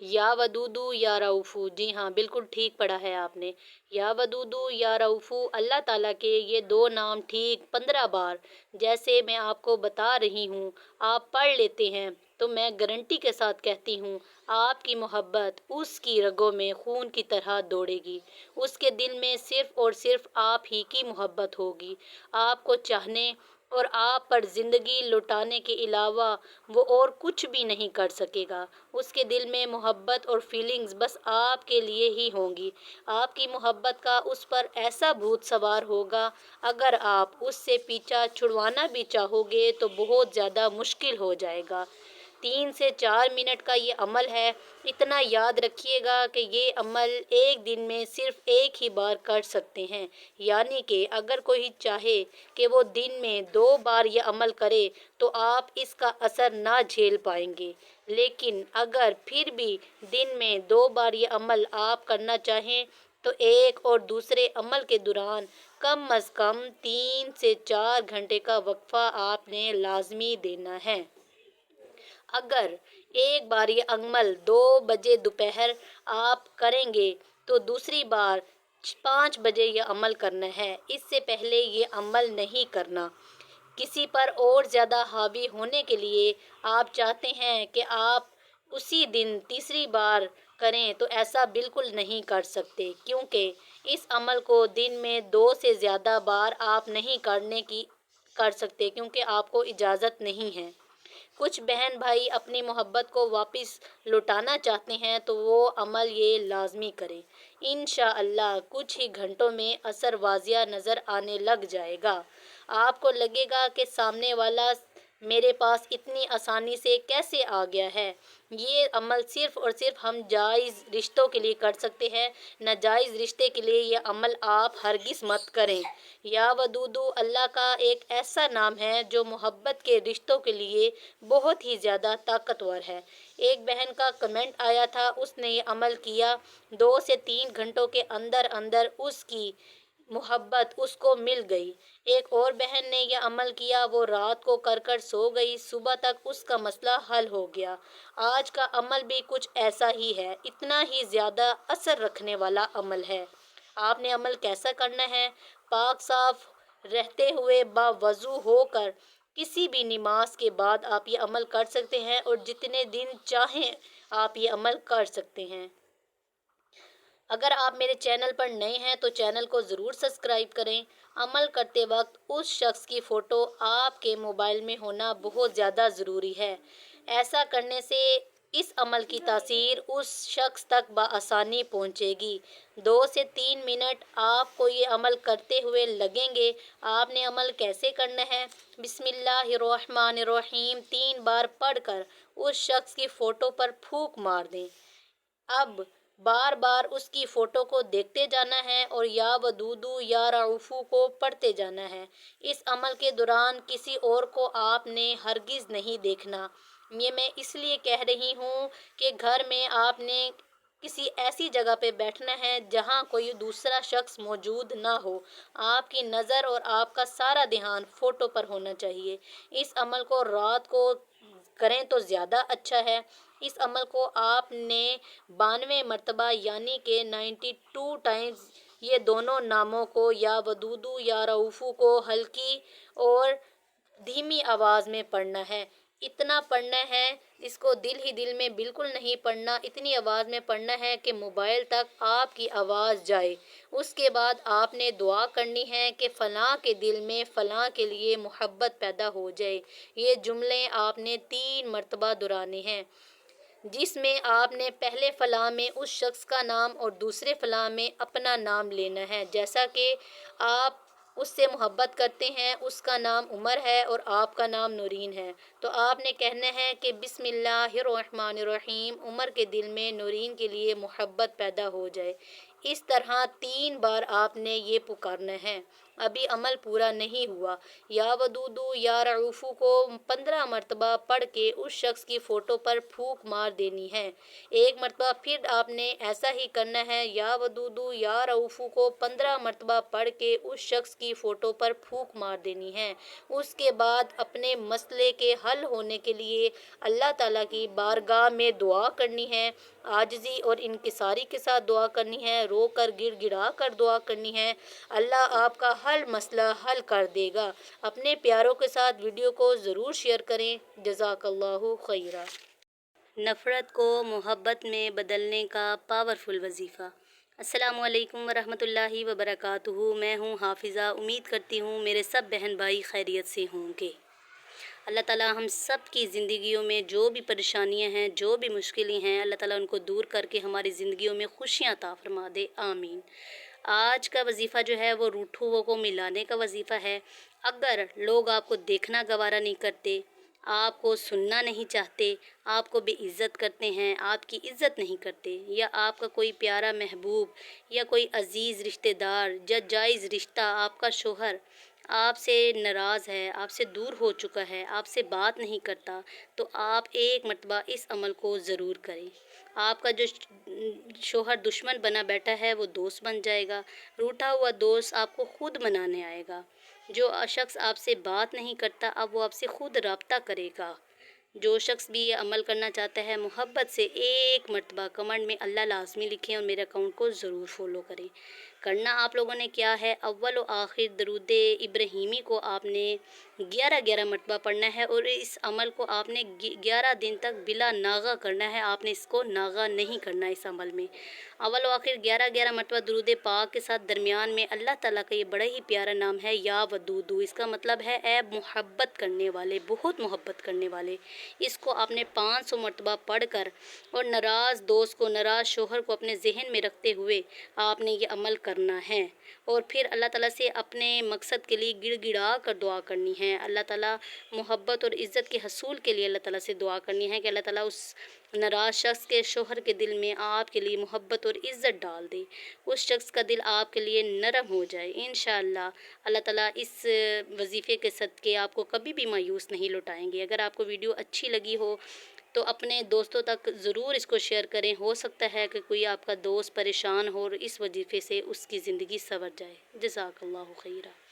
یا ودودو یا رؤوفو، جی ہاں بالکل ٹھیک پڑھا ہے آپ نے، یا ودودو یا رؤوفو، اللہ تعالیٰ کے یہ دو نام ٹھیک 15 بار جیسے میں آپ کو بتا رہی ہوں آپ پڑھ لیتے ہیں تو میں گارنٹی کے ساتھ کہتی ہوں آپ کی محبت اس کی رگوں میں خون کی طرح دوڑے گی، اس کے دل میں صرف اور صرف آپ ہی کی محبت ہوگی، آپ کو چاہنے اور آپ پر زندگی لٹانے کے علاوہ وہ اور کچھ بھی نہیں کر سکے گا، اس کے دل میں محبت اور فیلنگز بس آپ کے لیے ہی ہوں گی، آپ کی محبت کا اس پر ایسا بھوت سوار ہوگا، اگر آپ اس سے پیچھا چھڑوانا بھی چاہو گے تو بہت زیادہ مشکل ہو جائے گا۔ 3 سے 4 منٹ کا یہ عمل ہے، اتنا یاد رکھیے گا کہ یہ عمل ایک دن میں صرف ایک ہی بار کر سکتے ہیں، یعنی کہ اگر کوئی چاہے کہ وہ دن میں 2 بار یہ عمل کرے تو آپ اس کا اثر نہ جھیل پائیں گے، لیکن اگر پھر بھی دن میں 2 بار یہ عمل آپ کرنا چاہیں تو ایک اور دوسرے عمل کے دوران کم از کم 3 سے 4 گھنٹے کا وقفہ آپ نے لازمی دینا ہے۔ اگر ایک بار یہ عمل 2 بجے دوپہر آپ کریں گے تو دوسری بار 5 بجے یہ عمل کرنا ہے، اس سے پہلے یہ عمل نہیں کرنا۔ کسی پر اور زیادہ حاوی ہونے کے لیے آپ چاہتے ہیں کہ آپ اسی دن تیسری بار کریں تو ایسا بالکل نہیں کر سکتے، کیونکہ اس عمل کو دن میں 2 سے زیادہ بار آپ نہیں کر سکتے کیونکہ آپ کو اجازت نہیں ہے۔ کچھ بہن بھائی اپنی محبت کو واپس لوٹانا چاہتے ہیں تو وہ عمل یہ لازمی کریں، انشاءاللہ کچھ ہی گھنٹوں میں اثر واضح نظر آنے لگ جائے گا، آپ کو لگے گا کہ سامنے والا میرے پاس اتنی آسانی سے کیسے آ گیا ہے۔ یہ عمل صرف اور صرف ہم جائز رشتوں کے لیے کر سکتے ہیں، ناجائز رشتے کے لیے یہ عمل آپ ہرگز مت کریں۔ یا ودودو اللہ کا ایک ایسا نام ہے جو محبت کے رشتوں کے لیے بہت ہی زیادہ طاقتور ہے۔ ایک بہن کا کمنٹ آیا تھا، اس نے یہ عمل کیا، 2 سے 3 گھنٹوں کے اندر اندر اس کی محبت اس کو مل گئی۔ ایک اور بہن نے یہ عمل کیا، وہ رات کو کر کر سو گئی، صبح تک اس کا مسئلہ حل ہو گیا۔ آج کا عمل بھی کچھ ایسا ہی ہے، اتنا ہی زیادہ اثر رکھنے والا عمل ہے۔ آپ نے عمل کیسا کرنا ہے؟ پاک صاف رہتے ہوئے باوضو ہو کر کسی بھی نماز کے بعد آپ یہ عمل کر سکتے ہیں اور جتنے دن چاہیں آپ یہ عمل کر سکتے ہیں۔ اگر آپ میرے چینل پر نئے ہیں تو چینل کو ضرور سبسکرائب کریں۔ عمل کرتے وقت اس شخص کی فوٹو آپ کے موبائل میں ہونا بہت زیادہ ضروری ہے، ایسا کرنے سے اس عمل کی تاثیر اس شخص تک بآسانی پہنچے گی۔ 2 سے 3 منٹ آپ کو یہ عمل کرتے ہوئے لگیں گے۔ آپ نے عمل کیسے کرنا ہے؟ بسم اللہ الرحمن الرحیم 3 بار پڑھ کر اس شخص کی فوٹو پر پھونک مار دیں۔ اب بار بار اس کی فوٹو کو دیکھتے جانا ہے اور یا ودودو یا رؤوفو کو پڑھتے جانا ہے۔ اس عمل کے دوران کسی اور کو آپ نے ہرگز نہیں دیکھنا۔ یہ میں اس لیے کہہ رہی ہوں کہ گھر میں آپ نے کسی ایسی جگہ پہ بیٹھنا ہے جہاں کوئی دوسرا شخص موجود نہ ہو، آپ کی نظر اور آپ کا سارا دھیان فوٹو پر ہونا چاہیے۔ اس عمل کو رات کو کریں تو زیادہ اچھا ہے۔ اس عمل کو آپ نے 92 مرتبہ یعنی کہ 92 ٹائمز یہ دونوں ناموں کو یا ودودو یا رؤوفو کو ہلکی اور دھیمی آواز میں پڑھنا ہے۔ اتنا پڑھنا ہے، اس کو دل ہی دل میں بالکل نہیں پڑھنا، اتنی آواز میں پڑھنا ہے کہ موبائل تک آپ کی آواز جائے۔ اس کے بعد آپ نے دعا کرنی ہے کہ فلاں کے دل میں فلاں کے لیے محبت پیدا ہو جائے۔ یہ جملے آپ نے 3 مرتبہ دہرانے ہیں، جس میں آپ نے پہلے فلاں میں اس شخص کا نام اور دوسرے فلاں میں اپنا نام لینا ہے، جیسا کہ آپ اس سے محبت کرتے ہیں، اس کا نام عمر ہے اور آپ کا نام نورین ہے، تو آپ نے کہنا ہے کہ بسم اللہ الرحمن الرحیم، عمر کے دل میں نورین کے لیے محبت پیدا ہو جائے۔ اس طرح 3 بار آپ نے یہ پکارنا ہے۔ ابھی عمل پورا نہیں ہوا، یا ودودو یا رعوفو کو 15 مرتبہ پڑھ کے اس شخص کی فوٹو پر پھونک مار دینی ہے۔ ایک مرتبہ پھر آپ نے ایسا ہی کرنا ہے، یا ودودو یا رعوفو کو 15 مرتبہ پڑھ کے اس شخص کی فوٹو پر پھونک مار دینی ہے۔ اس کے بعد اپنے مسئلے کے حل ہونے کے لیے اللہ تعالیٰ کی بارگاہ میں دعا کرنی ہے، عاجزی اور انکساری کے ساتھ دعا کرنی ہے، رو کر گڑ گڑا کر دعا کرنی ہے۔ اللہ آپ کا ہر مسئلہ حل کر دے گا۔ اپنے پیاروں کے ساتھ ویڈیو کو ضرور شیئر کریں۔ جزاک اللہ خیرہ۔ نفرت کو محبت میں بدلنے کا پاورفل وظیفہ۔ السلام علیکم ورحمۃ اللہ وبرکاتہ۔ میں ہوں حافظہ۔ امید کرتی ہوں میرے سب بہن بھائی خیریت سے ہوں گے۔ اللہ تعالیٰ ہم سب کی زندگیوں میں جو بھی پریشانیاں ہیں، جو بھی مشکلیں ہیں، اللہ تعالیٰ ان کو دور کر کے ہماری زندگیوں میں خوشیاں عطا فرما دے، آمین۔ آج کا وظیفہ جو ہے وہ روٹھوں کو ملانے کا وظیفہ ہے۔ اگر لوگ آپ کو دیکھنا گوارا نہیں کرتے، آپ کو سننا نہیں چاہتے، آپ کو بے عزت کرتے ہیں، آپ کی عزت نہیں کرتے، یا آپ کا کوئی پیارا محبوب یا کوئی عزیز رشتہ دار یا جائز رشتہ، آپ کا شوہر آپ سے ناراض ہے، آپ سے دور ہو چکا ہے، آپ سے بات نہیں کرتا، تو آپ ایک مرتبہ اس عمل کو ضرور کریں۔ آپ کا جو شوہر دشمن بنا بیٹھا ہے وہ دوست بن جائے گا۔ روٹھا ہوا دوست آپ کو خود منانے آئے گا۔ جو شخص آپ سے بات نہیں کرتا، اب وہ آپ سے خود رابطہ کرے گا۔ جو شخص بھی یہ عمل کرنا چاہتا ہے، محبت سے ایک مرتبہ کمنٹ میں اللہ لازمی لکھیں اور میرے اکاؤنٹ کو ضرور فالو کریں۔ کرنا آپ لوگوں نے کیا ہے، اول و آخر درود ابراہیمی کو آپ نے 11 مرتبہ پڑھنا ہے، اور اس عمل کو آپ نے 11 دن تک بلا ناغہ کرنا ہے۔ آپ نے اس کو ناغہ نہیں کرنا اس عمل میں۔ اول و آخر 11 مرتبہ درود پاک کے ساتھ درمیان میں اللہ تعالیٰ کا یہ بڑا ہی پیارا نام ہے، یا ودودو۔ اس کا مطلب ہے اے محبت کرنے والے، بہت محبت کرنے والے۔ اس کو آپ نے 500 مرتبہ پڑھ کر اور ناراض دوست کو، ناراض شوہر کو اپنے ذہن میں رکھتے ہوئے آپ نے یہ عمل کرنا ہے، اور پھر اللہ تعالیٰ سے اپنے مقصد کے لیے گڑ گڑا کر دعا کرنی ہے۔ اللہ تعالیٰ محبت اور عزت کے حصول کے لیے اللہ تعالیٰ سے دعا کرنی ہے کہ اللہ تعالیٰ اس ناراض شخص کے شوہر کے دل میں آپ کے لیے محبت اور عزت ڈال دے، اس شخص کا دل آپ کے لیے نرم ہو جائے۔ انشاءاللہ اللہ تعالیٰ اس وظیفے کے صدقے آپ کو کبھی بھی مایوس نہیں لوٹائیں گے۔ اگر آپ کو ویڈیو اچھی لگی ہو تو اپنے دوستوں تک ضرور اس کو شیئر کریں۔ ہو سکتا ہے کہ کوئی آپ کا دوست پریشان ہو اور اس وظیفے سے اس کی زندگی سنور جائے۔ جزاک اللہ خیرہ۔